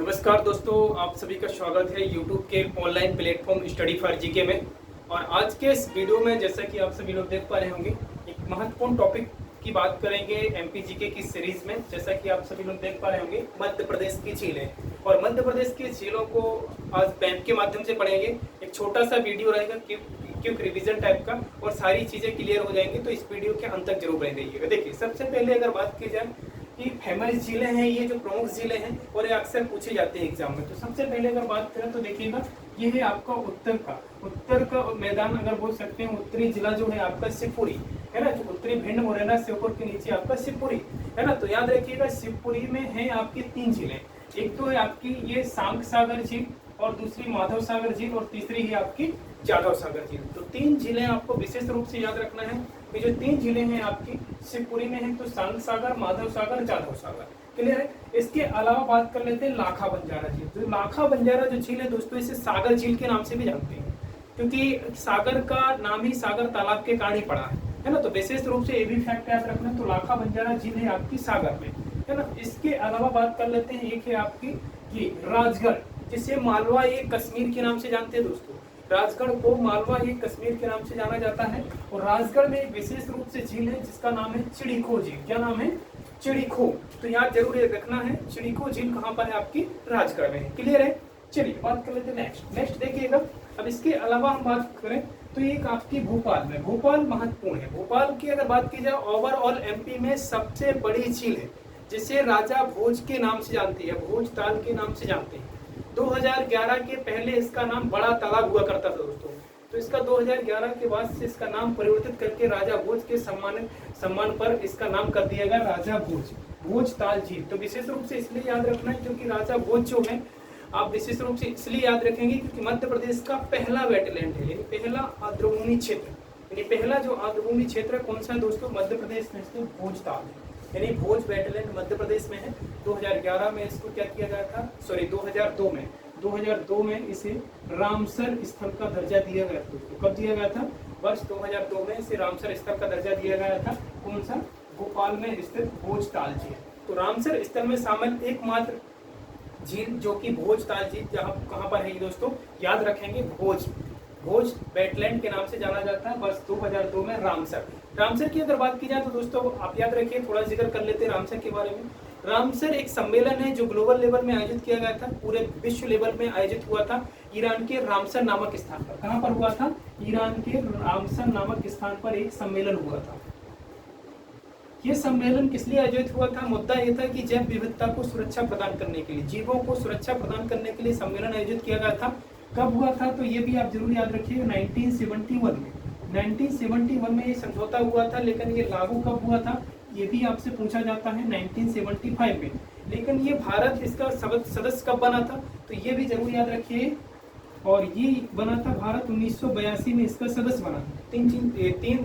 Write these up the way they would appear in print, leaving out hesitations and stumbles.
नमस्कार दोस्तों, आप सभी का स्वागत है YouTube के online platform study for GK में। और आज के इस वीडियो में जैसा कि आप सभी लोग देख पा रहे होंगे, एक महत्वपूर्ण टॉपिक की बात करेंगे एमपी जीके की सीरीज में। जैसा कि आप सभी लोग देख पा रहे होंगे, मध्य प्रदेश की झीलें, और मध्य प्रदेश की झीलों को आज मैप के माध्यम से पढ़ेंगे। एक छोटा सा वीडियो रहेगा क्विक रिवीजन टाइप का, और सारी चीजें क्लियर हो जाएंगी, तो इस वीडियो के अंत तक जरूर बने रहिएगा। देखिए, सबसे पहले अगर बात की जाए कि फेमस झीलें हैं, ये जो प्रमुख झीलें हैं और ये अक्सर पूछे जाते हैं एग्जाम में। तो सबसे पहले अगर बात करें तो देखिएगा, ये है आपका उत्तर का मैदान अगर बोल सकते हैं। उत्तरी जिला जो है आपका शिवपुरी है ना, जो उत्तरी भिंड मुरैना श्योपुर के नीचे आपका शिवपुरी है ना। तो याद रखिएगा, शिवपुरी में है आपकी 3 झीलें। एक तो है आपकी ये सांक सागर झील, और दूसरी माधव सागर झील, और तीसरी है आपकी जाधव सागर झील। तो 3 झीलें आपको विशेष रूप से याद रखना है। ये जो 3 झीलें हैं आपकी शिवपुरी में है, तो सांक सागर, माधव सागर, जाधव सागर। क्लियर है। इसके अलावा बात कर लेते हैं लाखा बंजारा झील। तो लाखा बंजारा जो झील है दोस्तों, इसे सागर झील के नाम से भी जानते हैं, क्योंकि सागर का नाम ही सागर तालाब के कारण ही पड़ा है ना। तो विशेष रूप से ये भी फैक्ट याद रखना। तो लाखा बंजारा झील है आपकी सागर में, है ना। इसके अलावा बात कर लेते हैं, एक है आपकी ये राजगढ़, जिसे मालवा ये कश्मीर के नाम से जानते हैं दोस्तों। राजगढ़ को मालवा ये कश्मीर के नाम से जाना जाता है। और राजगढ़ में एक विशेष रूप से झील है जिसका नाम है चिड़ीखो झील। क्या नाम है? चिड़ीखो। तो याद जरूर ये रखना है, चिड़ीखो झील कहाँ पर है? आपकी राजगढ़ में। क्लियर है। चलिए बात कर लेते हैं नेक्स्ट देखिएगा। अब इसके अलावा हम बात करें तो एक आपकी भोपाल में, भोपाल महत्वपूर्ण है। भोपाल की अगर बात की जाए, ओवरऑल एमपी में सबसे बड़ी झील है, जिसे राजा भोज के नाम से जानती है, भोज ताल के नाम से जानते हैं। 2011 के पहले इसका नाम बड़ा तालाब हुआ करता था दोस्तों। तो इसका 2011 के बाद से इसका नाम परिवर्तित करके राजा भोज के सम्मान पर इसका नाम कर दिया गया राजा भोज ताल झील। तो विशेष रूप से इसलिए याद रखना है क्योंकि राजा भोज जो है, आप विशेष रूप से इसलिए याद रखेंगे क्योंकि मध्य प्रदेश का पहला वेटलैंड है, यानी पहला आर्द्रभूमि क्षेत्र। यानी पहला जो आर्द्रभूमि क्षेत्र कौन सा है दोस्तों? मध्य प्रदेश में स्थित भोज ताल है, यानी भोज वेटलैंड मध्य प्रदेश में है। 2011 में इसको क्या किया गया था? 2002 में इसे रामसर स्थल का दर्जा दिया गया था दोस्तों। कब दिया गया था? वर्ष 2002 में इसे रामसर स्थल का दर्जा दिया गया था। कौन सा? भोपाल में स्थित भोज ताल झील। तो रामसर स्थल में शामिल एकमात्र झील जो कि भोज ताल झील, जहाँ कहाँ पर है दोस्तों? याद रखेंगे, भोज वेटलैंड के नाम से जाना जाता है। वर्ष 2002 में रामसर की अगर बात की जाए तो दोस्तों आप याद रखिए, थोड़ा जिक्र कर लेते हैं रामसर के बारे में। रामसर एक सम्मेलन है जो ग्लोबल लेवल में आयोजित किया गया था, पूरे विश्व लेवल में आयोजित हुआ था ईरान के रामसर नामक स्थान पर। कहाँ पर हुआ था? ईरान के रामसर नामक स्थान पर एक सम्मेलन हुआ था। ये सम्मेलन किस लिए आयोजित हुआ था? मुद्दा ये था कि जैव विविधता को सुरक्षा प्रदान करने के लिए, जीवों को सुरक्षा प्रदान करने के लिए सम्मेलन आयोजित किया गया था। कब हुआ था? तो ये भी आप जरूर याद रखिए, 1971 में। 1971 में ये समझौता हुआ था, लेकिन ये लागू कब हुआ था? ये भी आपसे पूछा जाता है 1975 में। लेकिन ये भारत इसका सदस्य कब बना था? तो ये भी जरूर याद रखिए। और ये बना था भारत 1982 में इसका सदस्य बना।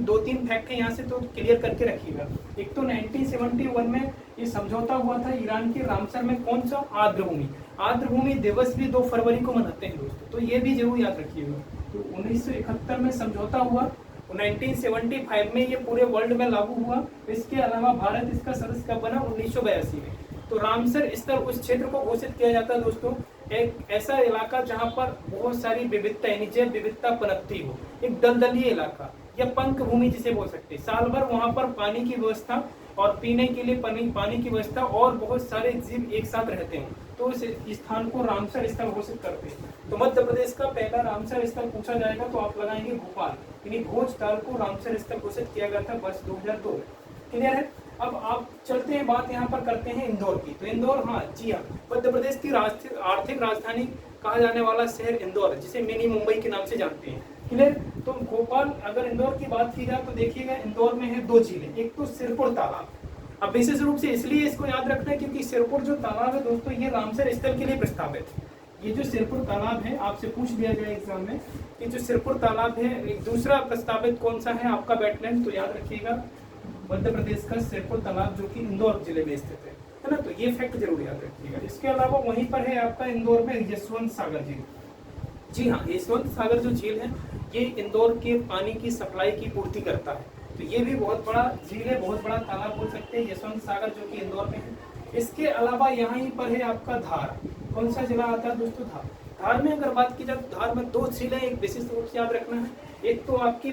दो तीन फैक्ट है यहाँ से, तो क्लियर करके रखिएगा। एक तो 1971 में ये समझौता हुआ था ईरान के रामसर में। कौन सा? आर्द्रभूमि दिवस भी 2 फरवरी को मनाते हैं दोस्तों, तो ये भी जरूर याद रखिएगा। तो 1971 में समझौता हुआ, 1975 में ये पूरे वर्ल्ड में लागू हुआ। इसके अलावा भारत इसका सदस्य कब बना? 1982 में। तो रामसर स्थल उस क्षेत्र को घोषित किया जाता है दोस्तों, एक ऐसा इलाका जहां पर बहुत सारी विविधता यानी जैव विविधता पनपती हो, एक दलदली इलाका या पंख भूमि जिसे बोल सकते हैं। साल भर वहां पर पानी की व्यवस्था और पीने के लिए पानी की व्यवस्था और बहुत सारे जीव एक साथ रहते हैं, तो इस स्थान को रामसर स्थल घोषित करते हैं। तो मध्य प्रदेश का पहला रामसर स्थल पूछा जाएगा तो आप लगाएंगे भोपाल, यानी भोज ताल को रामसर स्थल घोषित किया गया था वर्ष 2002। क्लियर है। अब आप चलते हैं, बात यहाँ पर करते हैं इंदौर की। तो इंदौर, हाँ जी हाँ, मध्य प्रदेश की आर्थिक राजधानी कहा जाने वाला शहर इंदौर, जिसे मिनी मुंबई के नाम से जानते हैं। क्लियर। तो भोपाल, अगर इंदौर की बात की जाए तो देखिएगा, इंदौर में है 2 झीलें। एक तो सिरपुर तालाब। अब विशेष रूप से इसलिए इसको याद रखना है क्योंकि सिरपुर जो तालाब है दोस्तों, ये रामसर स्थल के लिए प्रस्तावित है। ये जो सिरपुर तालाब है, आपसे पूछ लिया गया एग्जाम में कि जो सिरपुर तालाब है, एक दूसरा प्रस्तावित कौन सा है आपका वेटलैंड? तो याद रखिएगा, मध्य प्रदेश का सिरपुर तालाब जो कि इंदौर जिले में स्थित है ना। तो ये फैक्ट जरूर याद रखिएगा। इसके अलावा वहीं पर है आपका इंदौर में यशवंत सागर झील। जी हाँ, यशवंत सागर जो झील है, ये इंदौर के पानी की सप्लाई की पूर्ति करता है। तो ये भी बहुत बड़ा झील है, बहुत बड़ा तालाब बोल सकते हैं, यशवंत सागर जो कि इंदौर में है। इसके अलावा यहाँ पर है आपका धार। कौन सा जिला आता है दोस्तों? धार। धार में अगर बात की जाए तो धार में 2 झीलें एक विशिष्ट रूप से याद रखना है। एक तो आपकी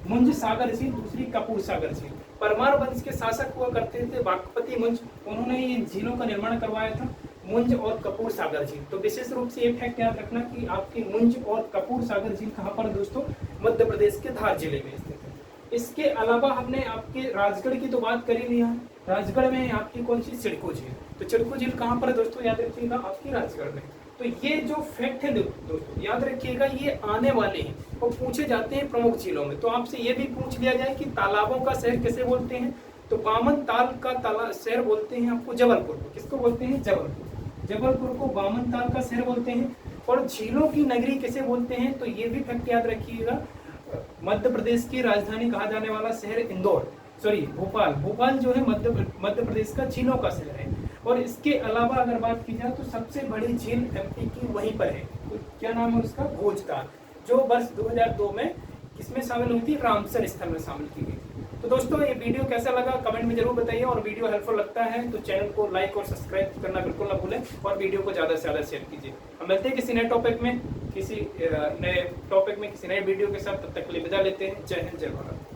मुंज सागर झील, दूसरी कपूर सागर झील। परमार वंश के शासक हुआ करते थे वाकपति मुंज, उन्होंने ये झीलों का निर्माण करवाया था, मुंज और कपूर सागर झील। तो विशेष रूप से ये फैक्ट याद रखना कि आपकी मुंज और कपूर सागर झील कहाँ पर दोस्तों? मध्य प्रदेश के धार जिले में स्थित है। इसके अलावा हमने आपके राजगढ़ की तो बात कर ही लिया। राजगढ़ में आपकी कौन सी? चिड़को झील। तो चिड़को झील कहाँ पर है दोस्तों? याद रखिएगा आपकी राजगढ़ में। तो ये जो फैक्ट है दोस्तों याद रखिएगा, ये आने वाले हैं और पूछे जाते हैं प्रमुख झीलों में। तो आपसे ये भी पूछ लिया जाए कि तालाबों का शहर किसे बोलते हैं? तो बामन ताल का शहर बोलते हैं आपको जबलपुर को। किसको बोलते हैं? जबलपुर। जबलपुर को बामन ताल का शहर बोलते हैं। और झीलों की नगरी किसे बोलते हैं? तो ये भी फैक्ट याद रखिएगा, मध्य प्रदेश की राजधानी कहा जाने वाला शहर इंदौर, सॉरी भोपाल। भोपाल जो है मध्य प्रदेश का झीलों का शहर है। और इसके अलावा अगर बात की जाए तो सबसे बड़ी झील एमपी की वहीं पर है। तो क्या नाम है उसका? भोजताल, जो वर्ष 2002 में किसमें शामिल हुई थी? रामसर स्थल में शामिल की गई। तो दोस्तों ये वीडियो कैसा लगा कमेंट में जरूर बताइए, और वीडियो हेल्पफुल लगता है तो चैनल को लाइक और सब्सक्राइब करना बिल्कुल ना भूलें, और वीडियो को ज़्यादा से ज़्यादा शेयर कीजिए। हम मिलते हैं किसी नए टॉपिक में, किसी नए वीडियो के साथ। तब तक के लिए विदा लेते हैं। जय हिंद, जय भारत।